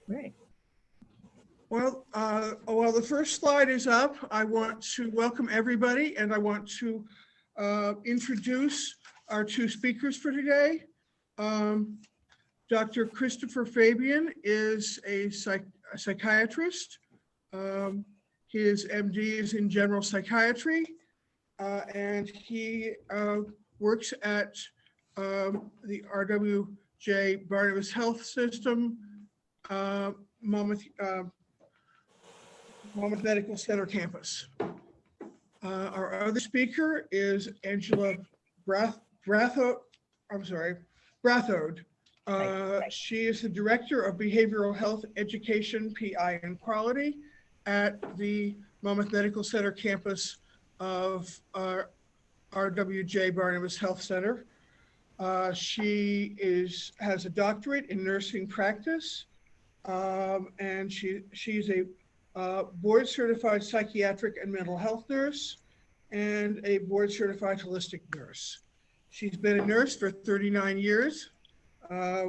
Great. Well, while the first slide is up, I want to welcome everybody, and I want to introduce our two speakers for today. Dr. Christopher Fabian is a psychiatrist. His MD is in general psychiatry, and he works at the RWJBarnabas Health System, Monmouth Medical Center campus. Our other speaker is Angela Brathovde. She is the Director of Behavioral Health Education, PI, and Quality at the Monmouth Medical Center campus of RWJBarnabas Health Center. She has a doctorate in nursing practice, and she's a board certified psychiatric and mental health nurse and a board certified holistic nurse. She's been a nurse for 39 years,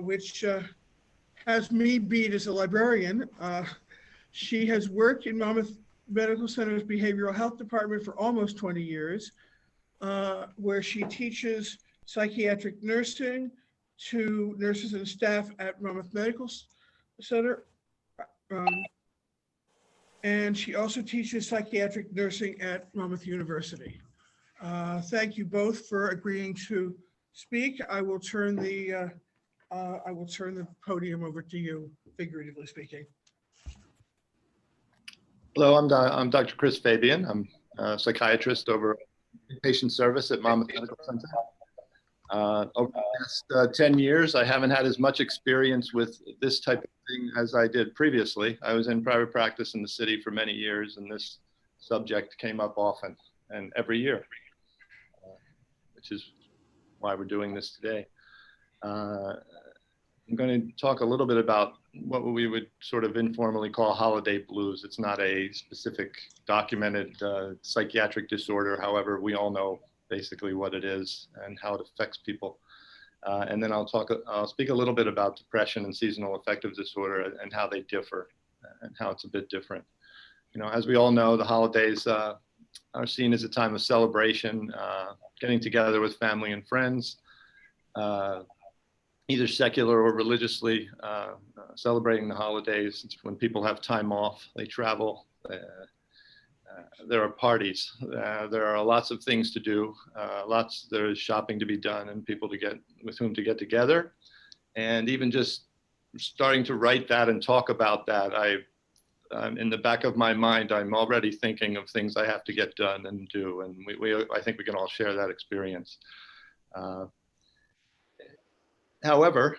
which has me beat as a librarian. She has worked in Monmouth Medical Center's behavioral health department for almost 20 years, where she teaches psychiatric nursing to nurses and staff at Monmouth Medical Center. And she also teaches psychiatric nursing at Monmouth University. Thank you both for agreeing to speak. I will turn the podium over to you, figuratively speaking. Hello, I'm Dr. Chris Fabian. I'm a psychiatrist over patient service at Monmouth Medical Center. Over the past 10 years, I haven't had as much experience with this type of thing as I did previously. I was in private practice in the city for many years, and this subject came up often and every year, which is why we're doing this today. I'm going to talk a little bit about what we would sort of informally call holiday blues. It's not a specific documented psychiatric disorder. However, we all know basically what it is and how it affects people. And then I'll speak a little bit about depression and seasonal affective disorder and how they differ and how it's a bit different. You know, as we all know, the holidays are seen as a time of celebration, getting together with family and friends, either secular or religiously celebrating the holidays. It's when people have time off, they travel, there are parties, there are lots of things to do, there is shopping to be done and people with whom to get together. And even just starting to write that and talk about that, in the back of my mind, I'm already thinking of things I have to get done and do. And I think we can all share that experience. However,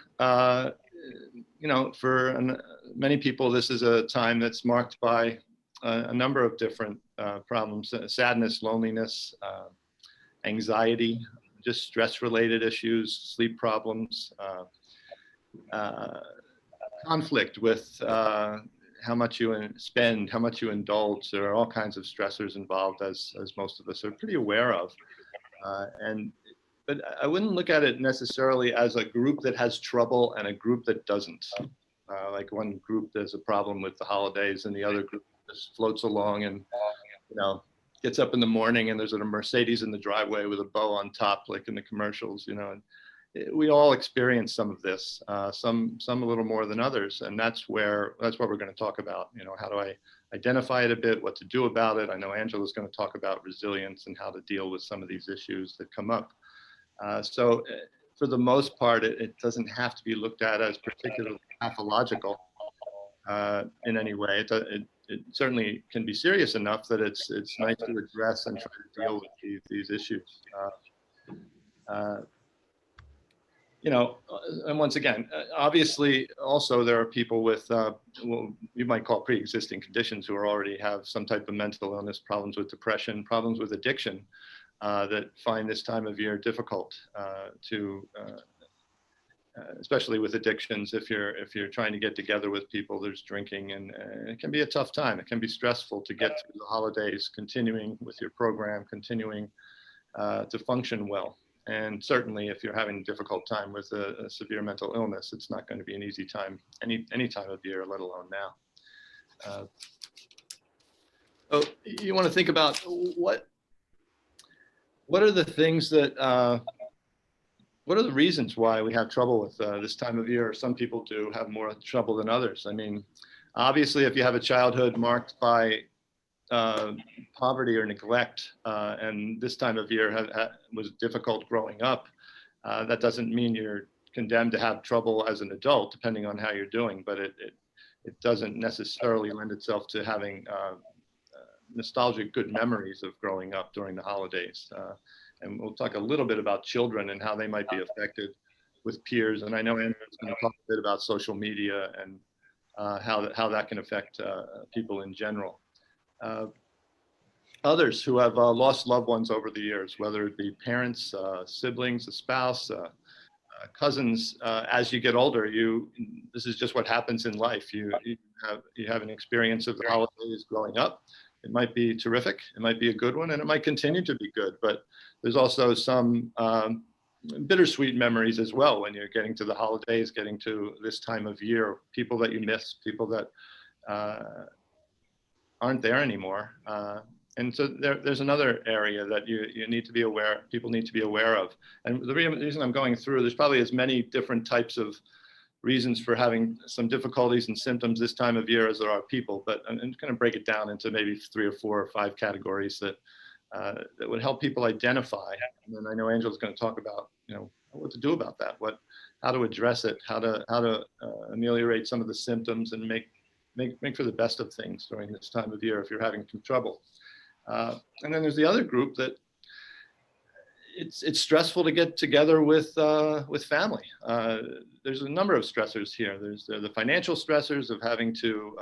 you know, for many people, this is a time that's marked by a number of different problems: sadness, loneliness, anxiety, just stress-related issues, sleep problems, conflict with how much you spend, how much you indulge. There are all kinds of stressors involved, as most of us are pretty aware of. But I wouldn't look at it necessarily as a group that has trouble and a group that doesn't. Like one group there's a problem with the holidays and the other group just floats along and, you know, gets up in the morning and there's a Mercedes in the driveway with a bow on top, like in the commercials, you know. And we all experience some of this, some a little more than others. And that's what we're going to talk about. You know, how do I identify it a bit, what to do about it? I know Angela's going to talk about resilience and how to deal with some of these issues that come up. So for the most part, it doesn't have to be looked at as particularly pathological in any way. It certainly can be serious enough that it's nice to address and try to deal with these issues. You know, and once again, obviously, also there are people with what you might call pre-existing conditions who already have some type of mental illness, problems with depression, problems with addiction, that find this time of year difficult especially with addictions. If you're trying to get together with people, there's drinking, and it can be a tough time. It can be stressful to get through the holidays, continuing with your program, continuing to function well. And certainly if you're having a difficult time with a severe mental illness, it's not going to be an easy time any time of year, let alone now. So you want to think about what are the things that, what are the reasons why we have trouble with this time of year? Some people do have more trouble than others. I mean, obviously, if you have a childhood marked by poverty or neglect, and this time of year was difficult growing up, that doesn't mean you're condemned to have trouble as an adult, depending on how you're doing, but it doesn't necessarily lend itself to having nostalgic good memories of growing up during the holidays. And we'll talk a little bit about children and how they might be affected with peers. And I know Andrew's going to talk a bit about social media and how that can affect people in general. Others who have lost loved ones over the years, whether it be parents, siblings, a spouse, cousins, as you get older, this is just what happens in life. You have an experience of the holidays growing up. It might be terrific, it might be a good one, and it might continue to be good, but there's also some bittersweet memories as well when you're getting to the holidays, getting to this time of year, people that you miss, people that aren't there anymore. And so there's another area that you need to be aware, people need to be aware of. And the reason I'm going through, there's probably as many different types of reasons for having some difficulties and symptoms this time of year as there are people, but I'm just going to break it down into maybe 3 or 4 or 5 categories that would help people identify. And then I know Angela's going to talk about, what to do about that, how to address it, how to ameliorate some of the symptoms and make for the best of things during this time of year if you're having some trouble. And then there's the other group that it's stressful to get together with family. There's a number of stressors here. There's the financial stressors of having to,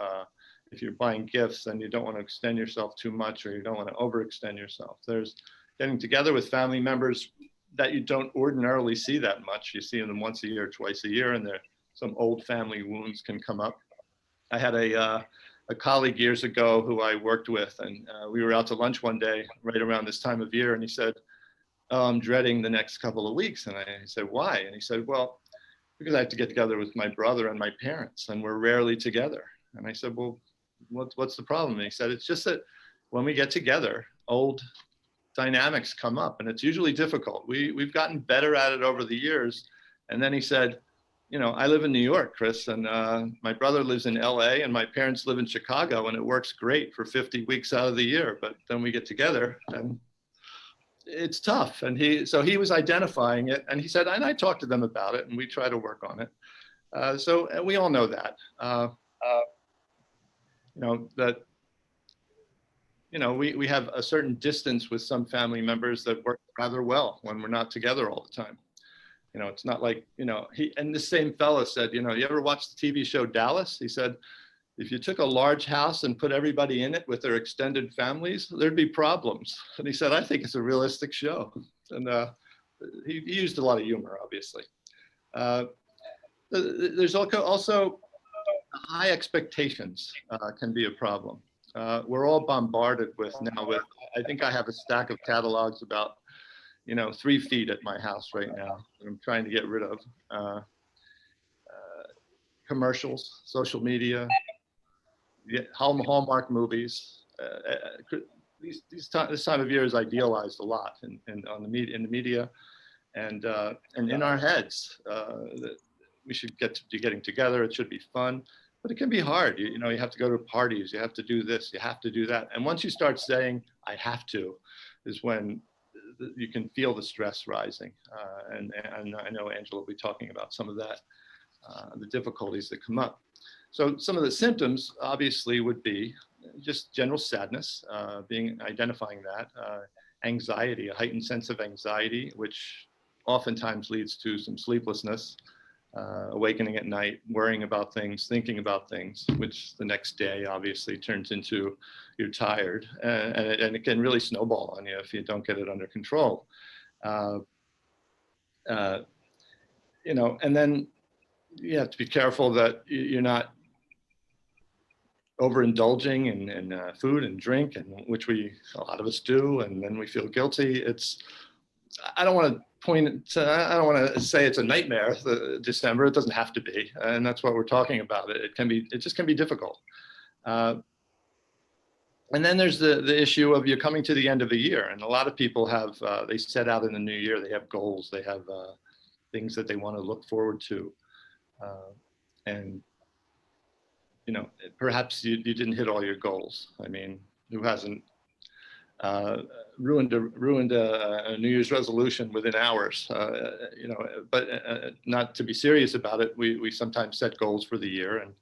if you're buying gifts and you don't want to extend yourself too much or you don't want to overextend yourself. There's getting together with family members that you don't ordinarily see that much. You see them once a year, twice a year, and some old family wounds can come up. I had a colleague years ago who I worked with, and we were out to lunch one day right around this time of year, and he said, "Oh, I'm dreading the next couple of weeks." And I said, "Why?" And he said, "Well, because I have to get together with my brother and my parents, and we're rarely together." And I said, "Well, what's the problem?" And he said, "It's just that when we get together, old dynamics come up, and it's usually difficult. We've gotten better at it over the years." And then he said, "I live in New York, Chris, and my brother lives in LA, and my parents live in Chicago, and it works great for 50 weeks out of the year. But then we get together, and it's tough." And he was identifying it, and he said, and I talked to them about it, and we try to work on it. And we all know that, we have a certain distance with some family members that work rather well when we're not together all the time. It's not like, and the same fella said, you ever watch the TV show Dallas? He said, if you took a large house and put everybody in it with their extended families, there'd be problems. And he said, I think it's a realistic show. And he used a lot of humor, obviously. There's also high expectations can be a problem. We're all bombarded with, I think I have a stack of catalogs about 3 feet at my house right now that I'm trying to get rid of. Commercials, social media, Hallmark movies. This time of year is idealized a lot in the media and in our heads. That we should be getting together. It should be fun, but it can be hard. You have to go to parties. You have to do this. You have to do that. And once you start saying "I have to," is when you can feel the stress rising. And I know Angela will be talking about some of that, the difficulties that come up. So some of the symptoms obviously would be just general sadness, identifying that, anxiety, a heightened sense of anxiety, which oftentimes leads to some sleeplessness, awakening at night, worrying about things, thinking about things, which the next day obviously turns into you're tired, and it can really snowball on you if you don't get it under control. And then you have to be careful that you're not overindulging in food and drink, and which a lot of us do, and then we feel guilty. I don't want to I don't want to say it's a nightmare, December. It doesn't have to be. And that's what we're talking about. It just can be difficult. And then there's the issue of you're coming to the end of the year. And a lot of people have, they set out in the new year, they have goals, they have things that they want to look forward to. And, you know, perhaps you didn't hit all your goals. I mean, who hasn't ruined a New Year's resolution within hours? You know, but not to be serious about it, we sometimes set goals for the year, and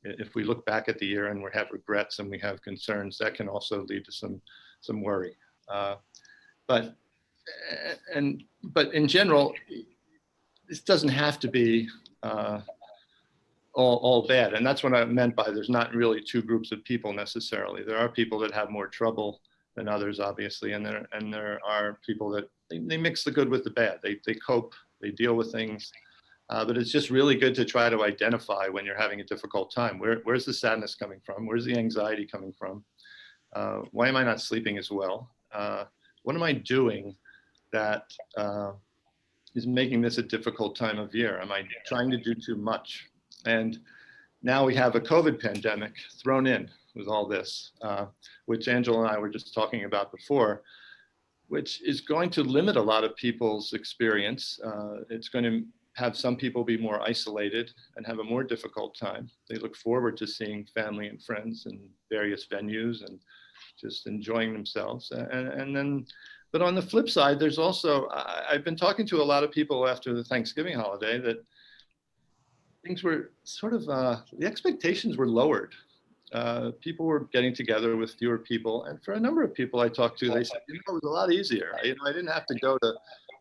if we look back at the year and we have regrets and we have concerns, that can also lead to some worry. But in general, this doesn't have to be all bad, and that's what I meant by there's not really two groups of people necessarily. There are people that have more trouble than others, obviously, and there are people that they mix the good with the bad. They cope, they deal with things, but it's just really good to try to identify when you're having a difficult time. Where's the sadness coming from? Where's the anxiety coming from? Why am I not sleeping as well? What am I doing that is making this a difficult time of year? Am I trying to do too much? And now we have a COVID pandemic thrown in with all this, which Angela and I were just talking about before, which is going to limit a lot of people's experience. It's going to have some people be more isolated and have a more difficult time. They look forward to seeing family and friends in various venues and just enjoying themselves. And then, but on the flip side, there's also, I've been talking to a lot of people after the Thanksgiving holiday that things were sort of, the expectations were lowered. People were getting together with fewer people. And for a number of people I talked to, they said, you know, it was a lot easier. I didn't have to go to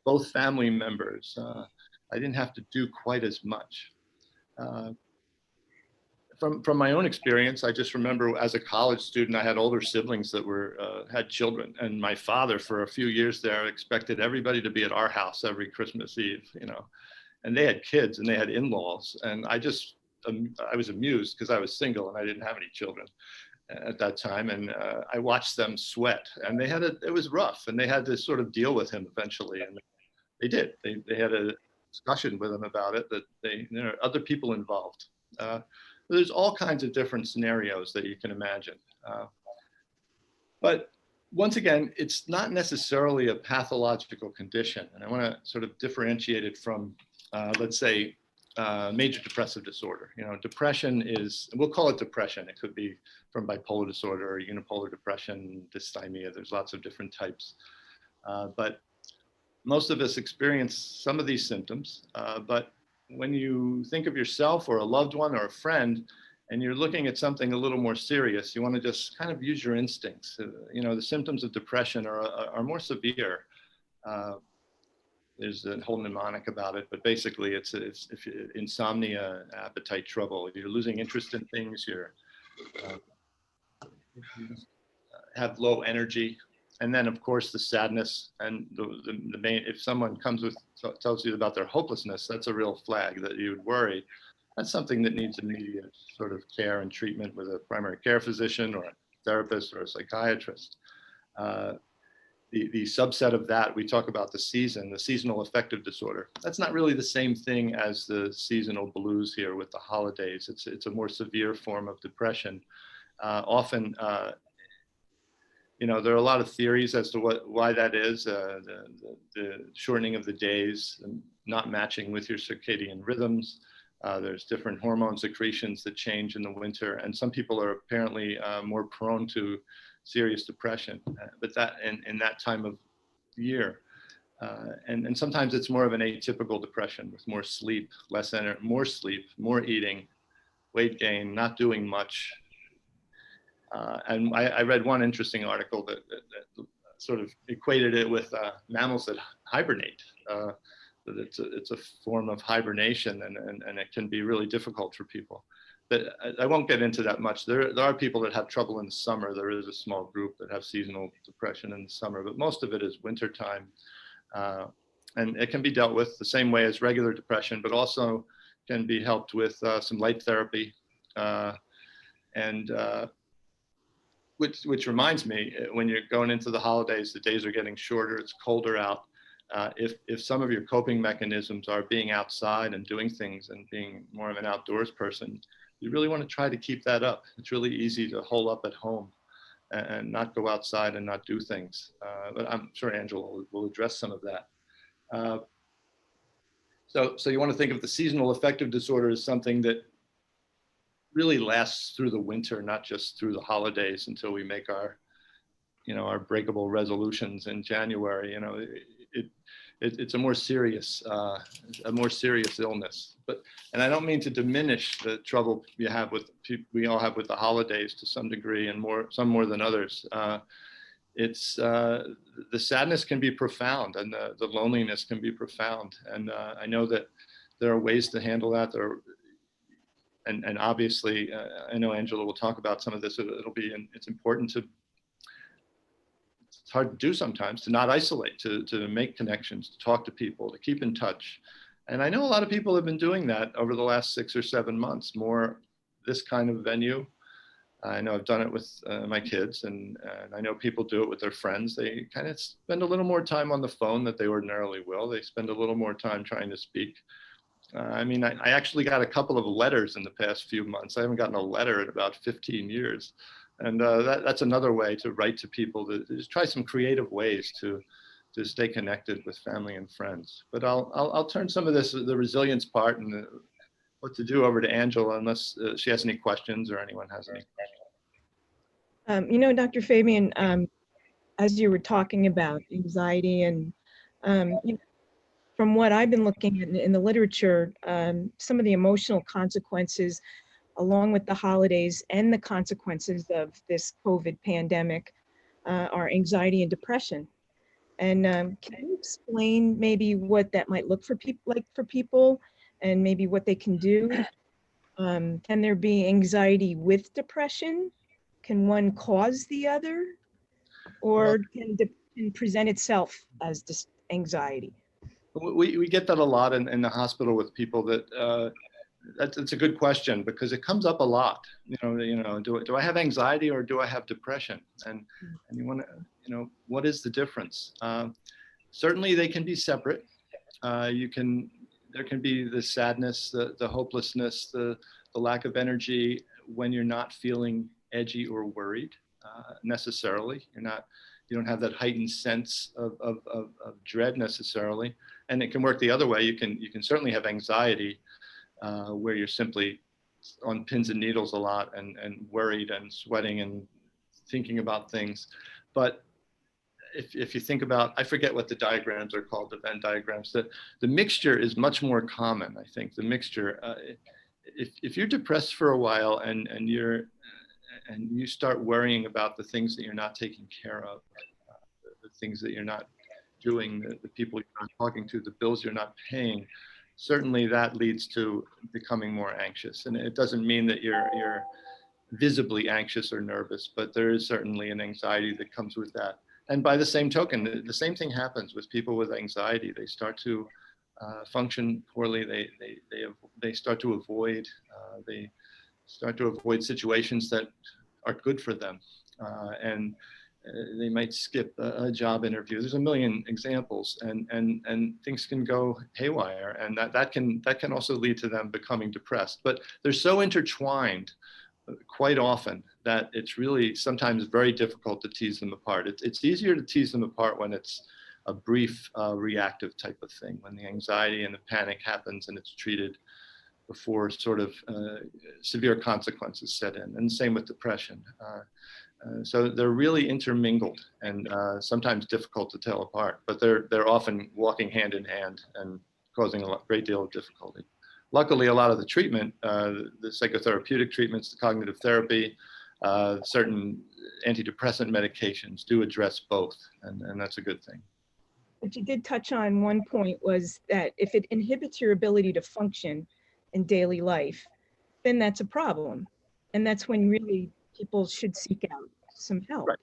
both family members. I didn't have to do quite as much. From my own experience, I just remember as a college student, I had older siblings that had children, and my father for a few years there expected everybody to be at our house every Christmas Eve, you know, and they had kids and they had in-laws, and I was amused because I was single and I didn't have any children at that time, and I watched them sweat, and it was rough, and they had to sort of deal with him eventually, and they did. They had a discussion with him about it, that there are other people involved. There's all kinds of different scenarios that you can imagine. But once again, it's not necessarily a pathological condition. And I want to sort of differentiate it from, let's say, major depressive disorder. You know, depression is, we'll call it depression. It could be from bipolar disorder or unipolar depression, dysthymia. There's lots of different types. But most of us experience some of these symptoms, but when you think of yourself or a loved one or a friend, and you're looking at something a little more serious, you want to just kind of use your instincts. You know, the symptoms of depression are more severe. There's a whole mnemonic about it, but basically it's if insomnia, appetite trouble, you're losing interest in things, you have low energy. And then, of course, the sadness and the main, if someone tells you about their hopelessness, that's a real flag that you would worry. That's something that needs immediate sort of care and treatment with a primary care physician or a therapist or a psychiatrist. The subset of that, we talk about the seasonal affective disorder. That's not really the same thing as the seasonal blues here with the holidays. It's a more severe form of depression. Often, you know, there are a lot of theories as to why that is, the shortening of the days and not matching with your circadian rhythms. There's different hormone secretions that change in the winter, and some people are apparently more prone to serious depression, but that in that time of year. And sometimes it's more of an atypical depression with more sleep, less energy, more sleep, more eating, weight gain, not doing much. And I read one interesting article that sort of equated it with mammals that hibernate. That it's a form of hibernation, and it can be really difficult for people. But I won't get into that much. There are people that have trouble in the summer. There is a small group that have seasonal depression in the summer, but most of it is wintertime. And it can be dealt with the same way as regular depression, but also can be helped with some light therapy. Which reminds me, when you're going into the holidays, the days are getting shorter, it's colder out. if some of your coping mechanisms are being outside and doing things and being more of an outdoors person, you really want to try to keep that up. It's really easy to hole up at home and not go outside and not do things. But I'm sure Angela will address some of that. So you want to think of the seasonal affective disorder as something that really lasts through the winter, not just through the holidays until we make our, our breakable resolutions in January. It's a more serious illness. And I don't mean to diminish the trouble we all have with the holidays to some degree, and some more than others. The sadness can be profound, and the loneliness can be profound. And I know that there are ways to handle that. And obviously, I know Angela will talk about some of this. It's important to. It's hard to do sometimes to not isolate, to make connections, to talk to people, to keep in touch. And I know a lot of people have been doing that over the last 6 or 7 months. More this kind of venue. I know I've done it with my kids, and I know people do it with their friends. They kind of spend a little more time on the phone than they ordinarily will. They spend a little more time trying to speak. I actually got a couple of letters in the past few months. I haven't gotten a letter in about 15 years. And that's another way to write to people, to just try some creative ways to stay connected with family and friends. But I'll turn some of the resilience part and what to do over to Angela, unless she has any questions or anyone has any questions. Dr. Fabian, as you were talking about anxiety and from what I've been looking at in the literature, some of the emotional consequences along with the holidays and the consequences of this COVID pandemic are anxiety and depression. And can you explain maybe what that might look for people and maybe what they can do? Can there be anxiety with depression? Can one cause the other? Or can present itself as just anxiety? We get that a lot in the hospital with people that's a good question, because it comes up a lot. Do I have anxiety or do I have depression? And you want to, what is the difference? Certainly they can be separate. There can be the sadness, the hopelessness, the lack of energy when you're not feeling edgy or worried necessarily. You don't have that heightened sense of dread necessarily. And it can work the other way. You can certainly have anxiety where you're simply on pins and needles a lot and worried and sweating and thinking about things. But if you think about, I forget what the diagrams are called, the Venn diagrams, the mixture is much more common, I think. The mixture, if you're depressed for a while and you start worrying about the things that you're not taking care of, the things that you're not doing, the people you're not talking to, the bills you're not paying, certainly that leads to becoming more anxious. And it doesn't mean that you're visibly anxious or nervous, but there is certainly an anxiety that comes with that. And by the same token, the same thing happens with people with anxiety. They start to function poorly. They start to avoid situations that are good for them, and they might skip a job interview. There's a million examples, and things can go haywire, and that can also lead to them becoming depressed. But they're so intertwined quite often that it's really sometimes very difficult to tease them apart. It's easier to tease them apart when it's a brief reactive type of thing, when the anxiety and the panic happens and it's treated before sort of severe consequences set in. And same with depression. So they're really intermingled and sometimes difficult to tell apart, but they're often walking hand in hand and causing a great deal of difficulty. Luckily, a lot of the treatment, the psychotherapeutic treatments, the cognitive therapy, certain antidepressant medications do address both, and that's a good thing. But you did touch on one point, was that if it inhibits your ability to function in daily life, then that's a problem. And that's when really people should seek out some help. Right.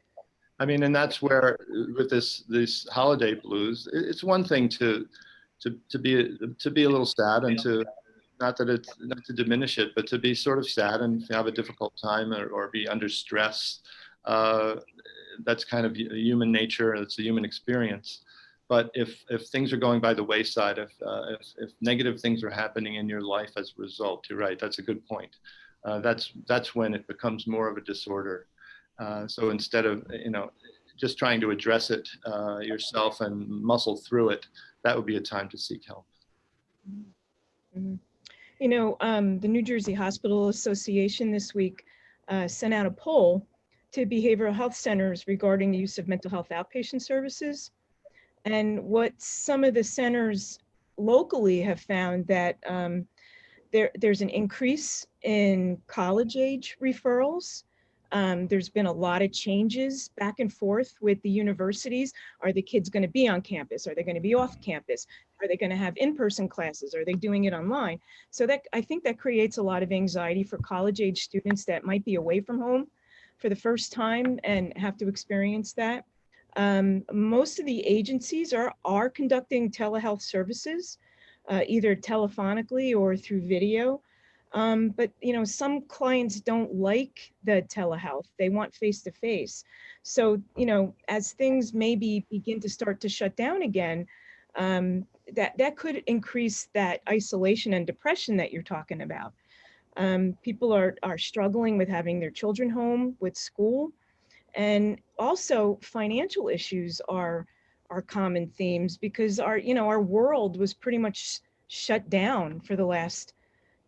I mean, and that's where with this holiday blues, it's one thing to be a little sad and to not to diminish it, but to be sort of sad and have a difficult time or be under stress. That's kind of human nature. It's a human experience. But if things are going by the wayside, if negative things are happening in your life as a result, you're right, that's a good point. That's when it becomes more of a disorder. So instead of, just trying to address it yourself and muscle through it, that would be a time to seek help. Mm-hmm. The New Jersey Hospital Association this week sent out a poll to behavioral health centers regarding the use of mental health outpatient services. And what some of the centers locally have found that there's an increase in college age referrals. There's been a lot of changes back and forth with the universities. Are the kids going to be on campus? Are they going to be off campus? Are they going to have in-person classes? Are they doing it online? So that, I think that creates a lot of anxiety for college age students that might be away from home for the first time and have to experience that. Most of the agencies are conducting telehealth services, either telephonically or through video. But some clients don't like the telehealth. They want face-to-face. So, as things maybe begin to start to shut down again, that could increase that isolation and depression that you're talking about. People are struggling with having their children home with school. And also financial issues are common themes because our world was pretty much shut down for the last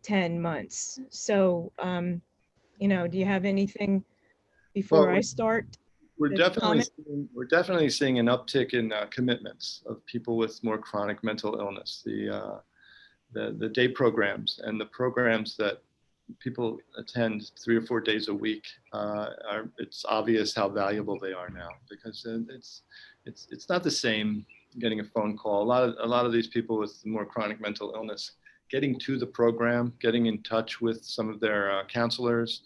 10 months. So, do you have anything before I start? We're definitely seeing an uptick in commitments of people with more chronic mental illness. The day programs and the programs that people attend 3 or 4 days a week, it's obvious how valuable they are now, because it's not the same getting a phone call. A lot of these people with more chronic mental illness, getting to the program, getting in touch with some of their counselors,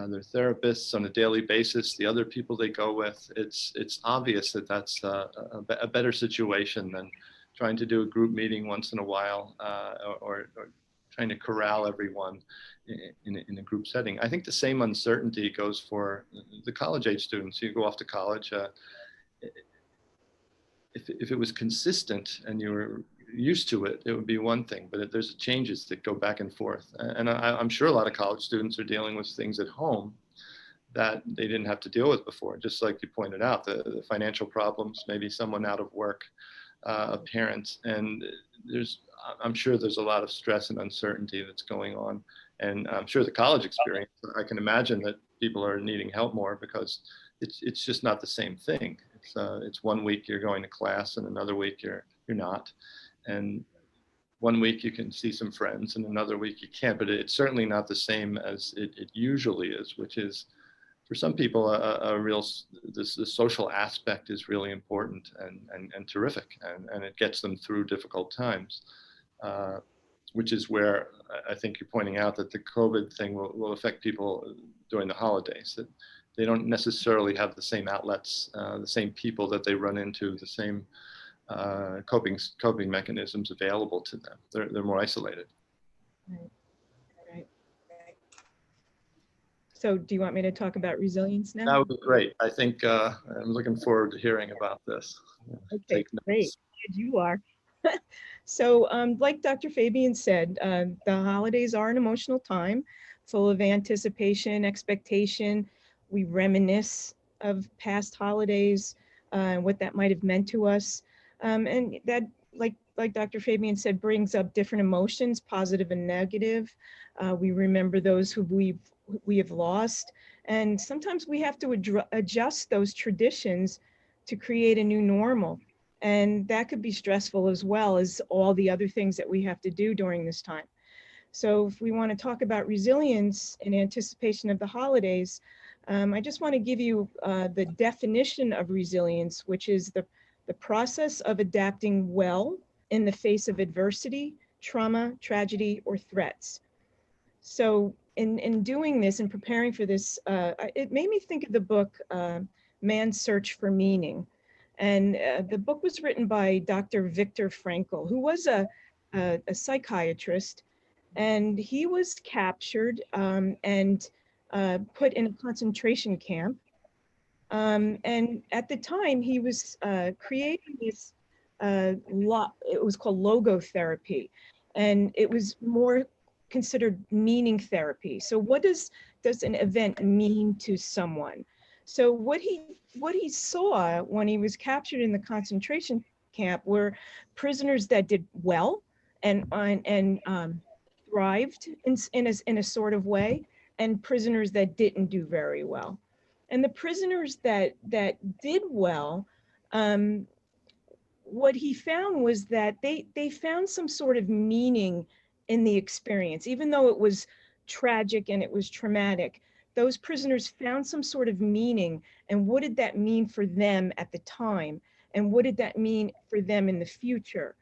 their therapists on a daily basis, the other people they go with, it's obvious that that's a better situation than trying to do a group meeting once in a while, or trying to corral everyone in a group setting. I think the same uncertainty goes for the college age students. You go off to college, if it was consistent and you were used to it, it would be one thing, but there's changes that go back and forth. And I'm sure a lot of college students are dealing with things at home that they didn't have to deal with before. Just like you pointed out, the financial problems, maybe someone out of work, a parent, and I'm sure there's a lot of stress and uncertainty that's going on. And I'm sure the college experience, I can imagine that people are needing help more because it's just not the same thing. It's 1 week you're going to class and another week you're not. And 1 week you can see some friends and another week you can't, but it's certainly not the same as it usually is, which is, for some people, the social aspect is really important and terrific, and it gets them through difficult times, which is where I think you're pointing out that the COVID thing will affect people during the holidays, that they don't necessarily have the same outlets, the same people that they run into, the same coping mechanisms available to them. They're more isolated. Right. So do you want me to talk about resilience now? That would be great. I think I'm looking forward to hearing about this. Okay, great. Good, you are. So like Dr. Fabian said, the holidays are an emotional time full of anticipation, expectation. We reminisce of past holidays, what that might have meant to us. And that, like Dr. Fabian said, brings up different emotions, positive and negative. We remember those who we have lost. And sometimes we have to adjust those traditions to create a new normal. And that could be stressful as well as all the other things that we have to do during this time. So if we want to talk about resilience in anticipation of the holidays, I just want to give you the definition of resilience, which is the process of adapting well in the face of adversity, trauma, tragedy, or threats. So in doing this and preparing for this, it made me think of the book, Man's Search for Meaning. And the book was written by Dr. Viktor Frankl, who was a psychiatrist, and he was captured and put in a concentration camp. And at the time, he was creating this it was called logotherapy, and it was more considered meaning therapy. So what does an event mean to someone? So what he saw when he was captured in the concentration camp were prisoners that did well and thrived in a sort of way, and prisoners that didn't do very well. And the prisoners that did well, what he found was that they found some sort of meaning in the experience, even though it was tragic and it was traumatic. Those prisoners found some sort of meaning, and what did that mean for them at the time, and what did that mean for them in the future?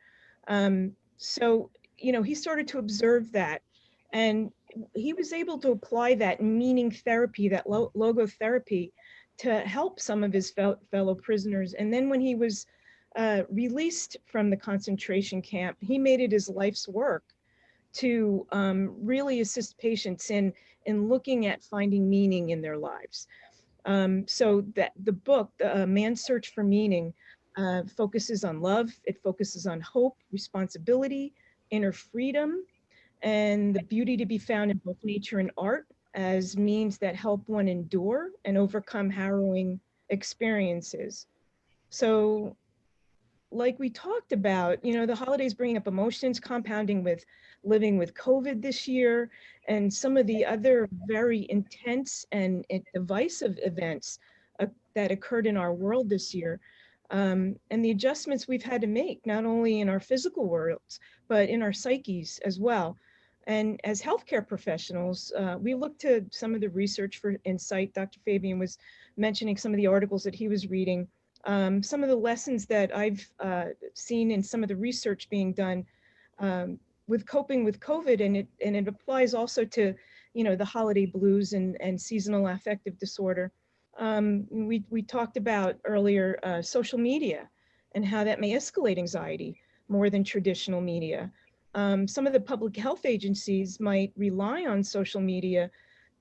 So, he started to observe that, and he was able to apply that meaning therapy, that logotherapy, to help some of his fellow prisoners. And then when he was released from the concentration camp, he made it his life's work to really assist patients in looking at finding meaning in their lives. So that the book, Man's Search for Meaning, focuses on love. It focuses on hope, responsibility, inner freedom, and the beauty to be found in both nature and art as means that help one endure and overcome harrowing experiences. So, like we talked about, the holidays bringing up emotions, compounding with living with COVID this year, and some of the other very intense and divisive events that occurred in our world this year, and the adjustments we've had to make, not only in our physical worlds, but in our psyches as well. And as healthcare professionals, we look to some of the research for insight. Dr. Fabian was mentioning some of the articles that he was reading. Some of the lessons that I've seen in some of the research being done with coping with COVID, and it applies also to, the holiday blues and seasonal affective disorder. We talked about earlier social media and how that may escalate anxiety more than traditional media. Some of the public health agencies might rely on social media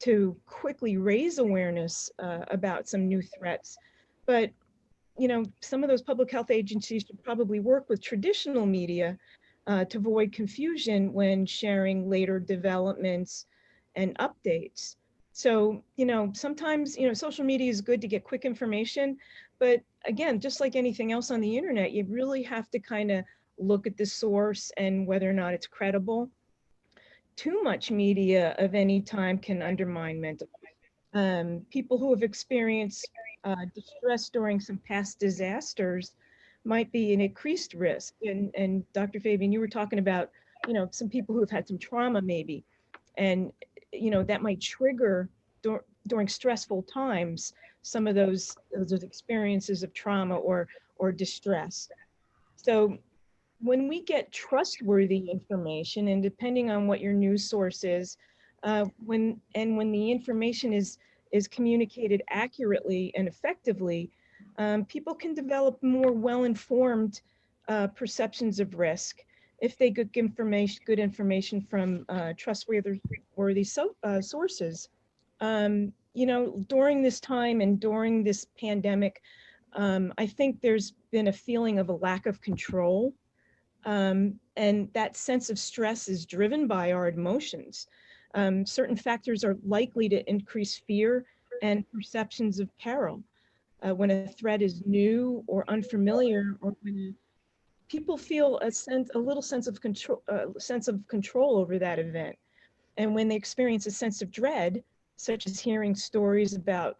to quickly raise awareness about some new threats, but some of those public health agencies should probably work with traditional media to avoid confusion when sharing later developments and updates. So, sometimes, social media is good to get quick information, but again, just like anything else on the internet, you really have to kind of look at the source and whether or not it's credible. Too much media of any time can undermine mental health. People who have experienced distress during some past disasters might be an increased risk. And Dr. Fabian, you were talking about, some people who have had some trauma maybe, and, that might trigger during stressful times, some of those experiences of trauma or distress. So when we get trustworthy information, and depending on what your news source is, when the information is communicated accurately and effectively, people can develop more well-informed perceptions of risk if they get good information from trustworthy sources. During this time and during this pandemic, I think there's been a feeling of a lack of control. And that sense of stress is driven by our emotions. Certain factors are likely to increase fear and perceptions of peril when a threat is new or unfamiliar, or when people feel a little sense of control over that event. And when they experience a sense of dread, such as hearing stories about,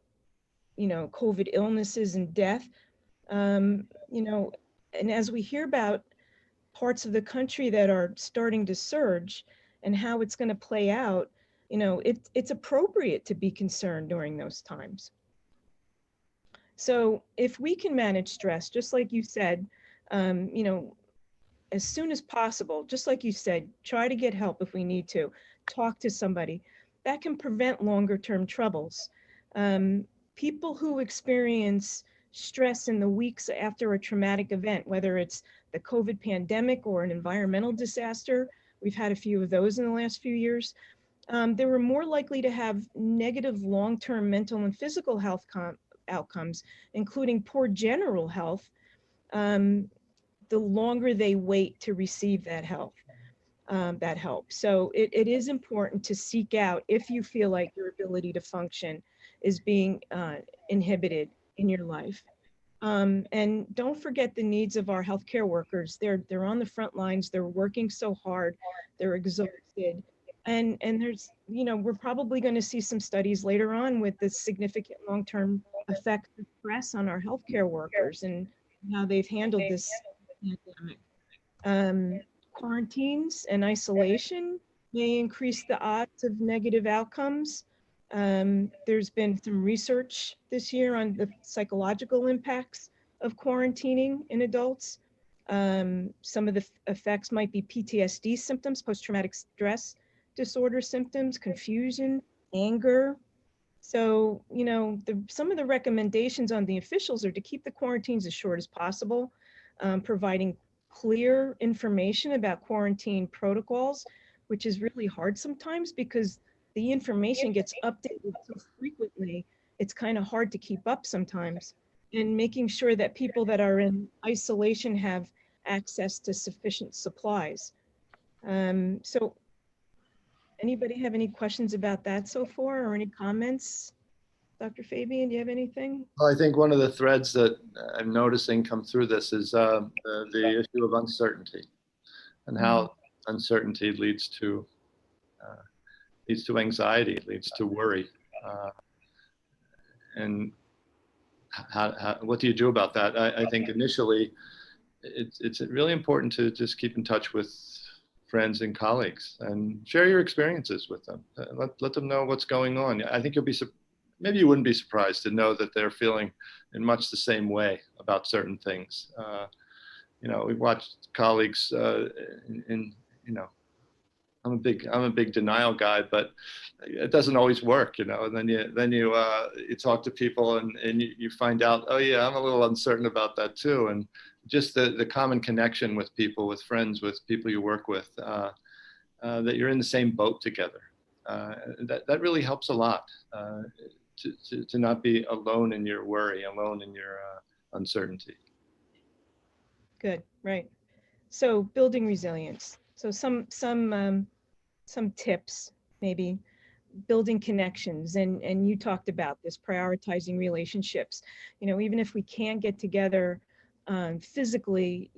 COVID illnesses and death, and as we hear about parts of the country that are starting to surge and how it's going to play out, it's appropriate to be concerned during those times. So if we can manage stress, just like you said, as soon as possible, just like you said, try to get help if we need to, talk to somebody. That can prevent longer term troubles. People who experience stress in the weeks after a traumatic event, whether it's the COVID pandemic or an environmental disaster, we've had a few of those in the last few years, they were more likely to have negative long-term mental and physical health outcomes, including poor general health, the longer they wait to receive that help. So it is important to seek out if you feel like your ability to function is being inhibited in your life. And don't forget the needs of our healthcare workers. They're on the front lines. They're working so hard. They're exhausted. And there's, we're probably going to see some studies later on with the significant long-term effects of stress on our healthcare workers and how they've handled this pandemic. Quarantines and isolation may increase the odds of negative outcomes. There's been some research this year on the psychological impacts of quarantining in adults. Some of the effects might be PTSD symptoms, post-traumatic stress disorder symptoms, confusion, anger. So, some of the recommendations on the officials are to keep the quarantines as short as possible, providing clear information about quarantine protocols, which is really hard sometimes because the information gets updated so frequently, it's kind of hard to keep up sometimes. And making sure that people that are in isolation have access to sufficient supplies. So anybody have any questions about that so far or any comments? Dr. Fabian, do you have anything? Well, I think one of the threads that I'm noticing come through this is the issue of uncertainty and how uncertainty leads to anxiety, leads to worry. And what do you do about that? I think initially it's really important to just keep in touch with friends and colleagues and share your experiences with them. Let them know what's going on. I think maybe you wouldn't be surprised to know that they're feeling in much the same way about certain things. We've watched colleagues I'm a big denial guy, but it doesn't always work, And then you talk to people and you find out, oh yeah, I'm a little uncertain about that too. And just the common connection with people, with friends, with people you work with, that you're in the same boat together. That really helps a lot. To not be alone in your worry, alone in your uncertainty. Good, right. So building resilience. So some tips, maybe building connections, and you talked about this, prioritizing relationships. Even if we can't get together physically,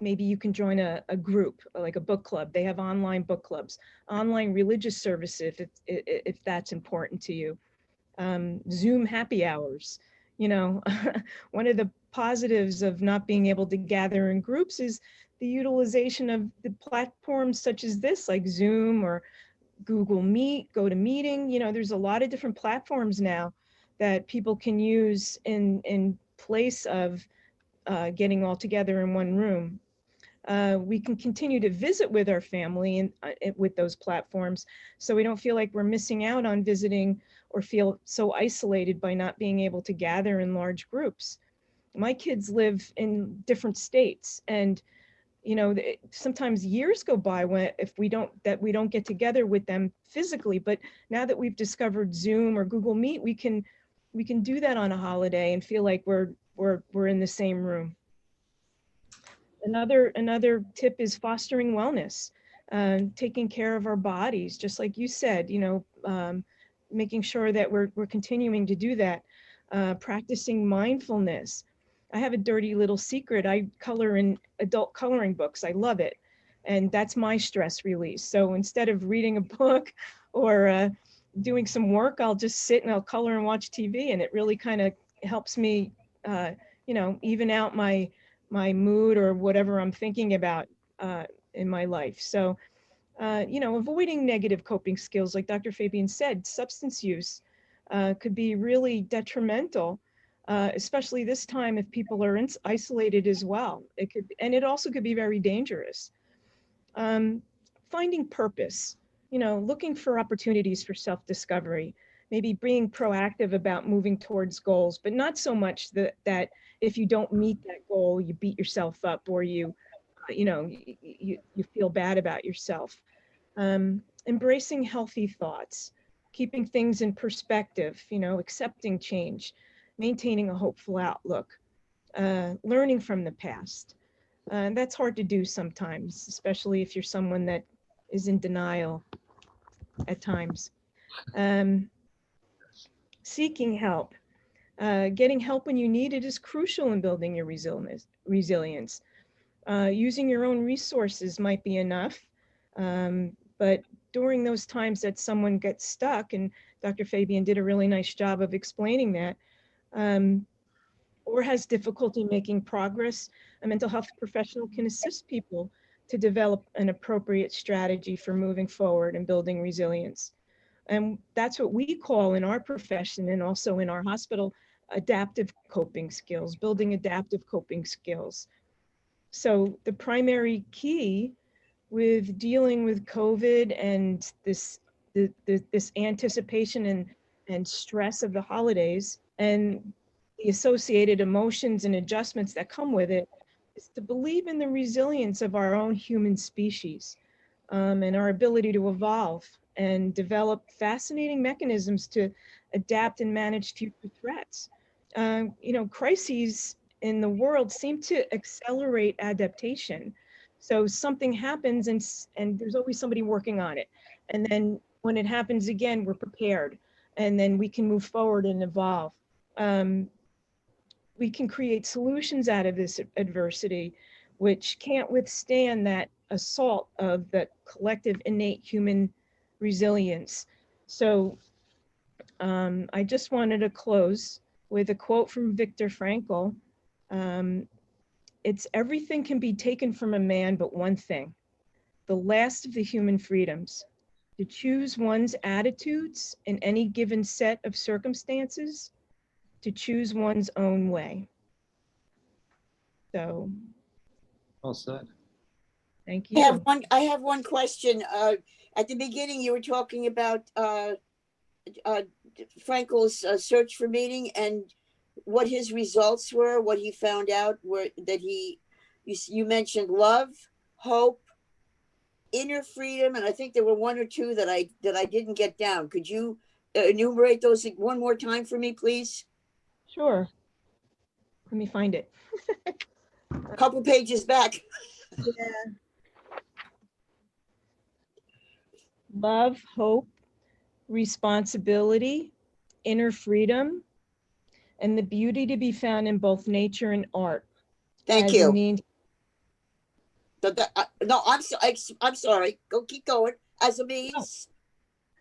maybe you can join a group, like a book club. They have online book clubs, online religious services if that's important to you. Zoom happy hours. One of the positives of not being able to gather in groups is the utilization of the platforms such as this, like Zoom or Google Meet, GoToMeeting. There's a lot of different platforms now that people can use in place of getting all together in one room. We can continue to visit with our family and with those platforms, so we don't feel like we're missing out on visiting or feel so isolated by not being able to gather in large groups. My kids live in different states, and sometimes years go by if we don't get together with them physically. But now that we've discovered Zoom or Google Meet, we can do that on a holiday and feel like we're in the same room. Another tip is fostering wellness, taking care of our bodies, just like you said. Making sure that we're continuing to do that. Practicing mindfulness. I have a dirty little secret. I color in adult coloring books. I love it. And that's my stress release. So instead of reading a book or doing some work, I'll just sit and I'll color and watch TV. And it really kind of helps me, even out my mood or whatever I'm thinking about in my life. So, avoiding negative coping skills, like Dr. Fabian said, substance use could be really detrimental. Especially this time if people are isolated as well. It also could be very dangerous. Finding purpose, looking for opportunities for self-discovery, maybe being proactive about moving towards goals, but not so much that if you don't meet that goal, you beat yourself up or you feel bad about yourself. Embracing healthy thoughts, keeping things in perspective, accepting change, maintaining a hopeful outlook, learning from the past, And that's hard to do sometimes, especially if you're someone that is in denial at times. Seeking help. Getting help when you need it is crucial in building your resilience. Using your own resources might be enough, but during those times that someone gets stuck, and Dr. Fabian did a really nice job of explaining that, or has difficulty making progress, a mental health professional can assist people to develop an appropriate strategy for moving forward and building resilience. And that's what we call in our profession and also in our hospital, adaptive coping skills, building adaptive coping skills. So the primary key with dealing with COVID and this anticipation and stress of the holidays and the associated emotions and adjustments that come with it is to believe in the resilience of our own human species, and our ability to evolve and develop fascinating mechanisms to adapt and manage future threats. Crises in the world seem to accelerate adaptation. So something happens and there's always somebody working on it. And then when it happens again, we're prepared, and then we can move forward and evolve. We can create solutions out of this adversity, which can't withstand that assault of the collective innate human resilience. So I just wanted to close with a quote from Viktor Frankl. It's everything can be taken from a man but one thing, the last of the human freedoms, to choose one's attitudes in any given set of circumstances, to choose one's own way. So, Well said. thank you. I have one question. At the beginning, you were talking about Frankel's search for meaning and what his results were, what he found out were that you mentioned love, hope, inner freedom, and I think there were one or two that I didn't get down. Could you enumerate those one more time for me, please? Sure. Let me find it. A couple pages back. Yeah. Love, hope, responsibility, inner freedom, and the beauty to be found in both nature and art. Thank as you. a means- No, I'm sorry. Keep going. As a means.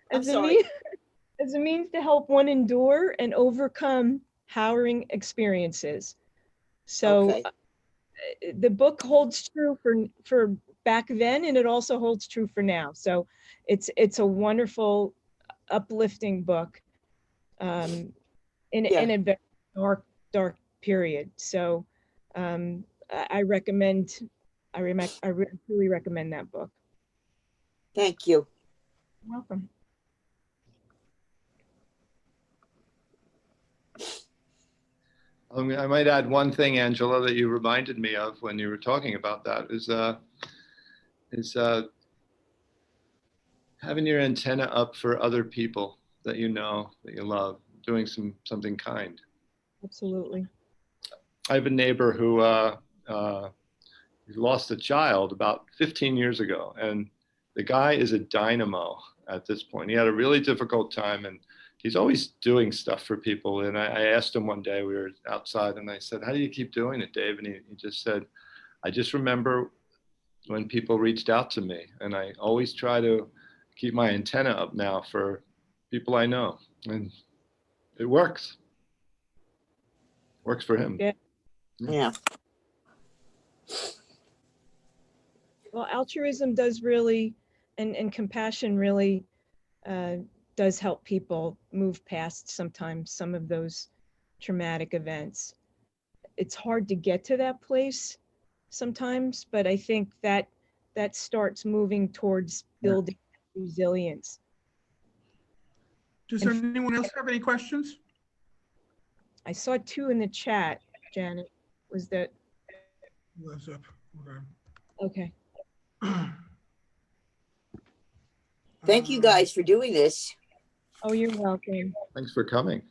as a means to help one endure and overcome harrowing experiences. So Okay. the book holds true for back then, and it also holds true for now. So it's a wonderful, uplifting book in a very dark period. So I really recommend that book. Thank you. You're welcome. I might add one thing, Angela, that you reminded me of when you were talking about that is having your antenna up for other people that you know, that you love, doing something kind. Absolutely. I have a neighbor who lost a child about 15 years ago, and the guy is a dynamo at this point. He had a really difficult time, and he's always doing stuff for people. And I asked him one day, we were outside, and I said, how do you keep doing it, Dave? And he just said, I just remember when people reached out to me, and I always try to keep my antenna up now for people I know. And it works. Works for him. Yeah. Well, altruism does really, and compassion really does help people move past sometimes some of those traumatic events. It's hard to get to that place sometimes, but I think that starts moving towards building resilience. Does anyone else have any questions? I saw two in the chat, Janet. Was that? That's up. Okay. Thank you guys for doing this. Oh, you're welcome. Thanks for coming.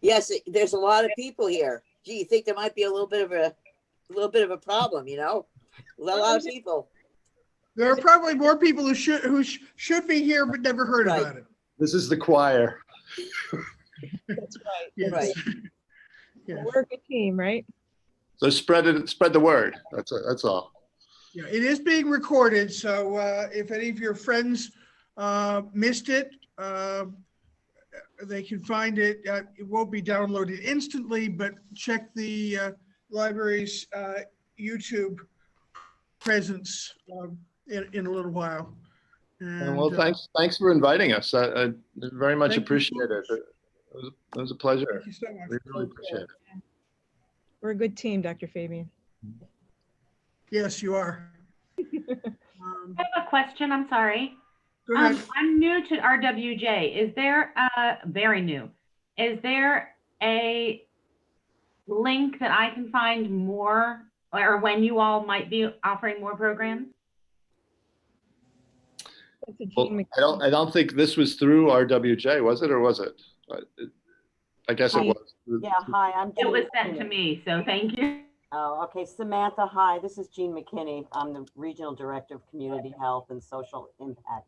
Yes, there's a lot of people here. Gee, you think there might be a little bit of a little bit of a problem, you know? A lot of people. There are probably more people who should be here but never heard Right. about it. This is the choir. That's right. Yes. Right. Yes. We're a good team, right? So spread the word. That's all. Yeah, it is being recorded, so if any of your friends missed it, they can find it. It won't be downloaded instantly, but check the library's YouTube presence in a little while. And well, thanks for inviting us. I very much Thank you so appreciate it. much. It was a pleasure. Thank you so much. We really appreciate it. We're a good team, Dr. Fabian. Yes, you are. I have a question. I'm sorry. Go ahead. I'm new to RWJ. Is there very new? Is there a link that I can find more, or when you all might be offering more programs? That's a Well, Gene I don't think this was through RWJ, was it, or was it? I guess it was. Yeah, hi, I'm It Jean was sent to McKinney. me, so thank you. Oh, okay, Samantha, hi, this is Jean McKinney. I'm the Regional Director of Community Health and Social Impact.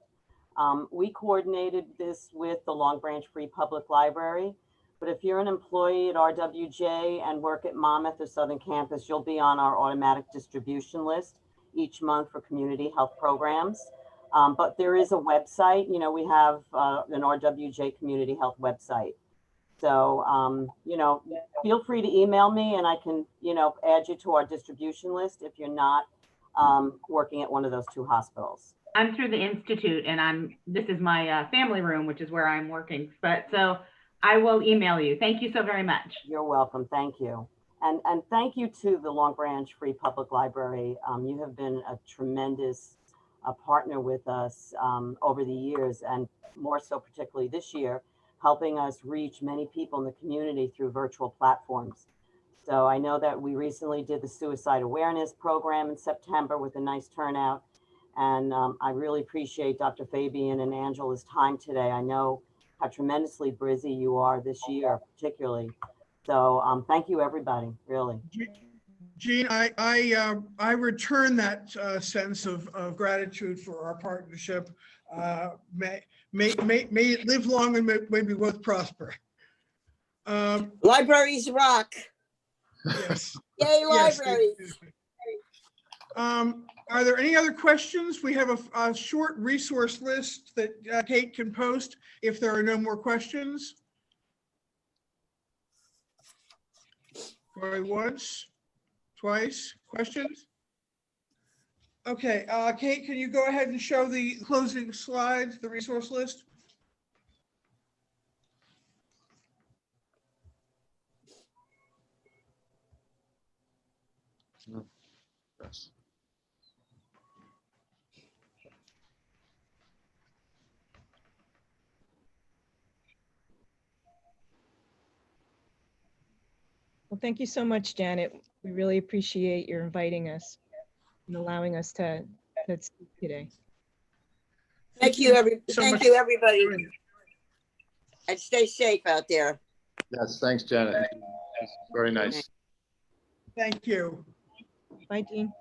We coordinated this with the Long Branch Free Public Library, but if you're an employee at RWJ and work at Monmouth or Southern Campus, you'll be on our automatic distribution list each month for community health programs. But there is a website, you know, we have an RWJ Community Health website. So, you know, feel free to email me and I can, you know, add you to our distribution list if you're not working at one of those two hospitals. I'm through the Institute, and this is my family room, which is where I'm working. But so I will email you. Thank you so very much. You're welcome. Thank you. And thank you to the Long Branch Free Public Library. You have been a tremendous partner with us over the years, and more so particularly this year, helping us reach many people in the community through virtual platforms. So I know that we recently did the suicide awareness program in September with a nice turnout. And I really appreciate Dr. Fabian and Angela's time today. I know how tremendously busy you are this year, particularly. So thank you, everybody, really. Jean, I return that sense of gratitude for our partnership. May it live long and may we both prosper. Libraries rock. Yes. Yay, Yes. libraries. Are there any other questions? We have a short resource list that Kate can post if there are no more questions. Going once, twice, questions? Okay, Kate, can you go ahead and show the closing slides, the resource list? Yes. Well, thank you so much, Janet. We really appreciate your inviting us and allowing us to speak today. Thank you, so thank much. you, everybody. And stay safe out there. Yes, thanks, Janet. Very nice. Thank you. Bye, Jean.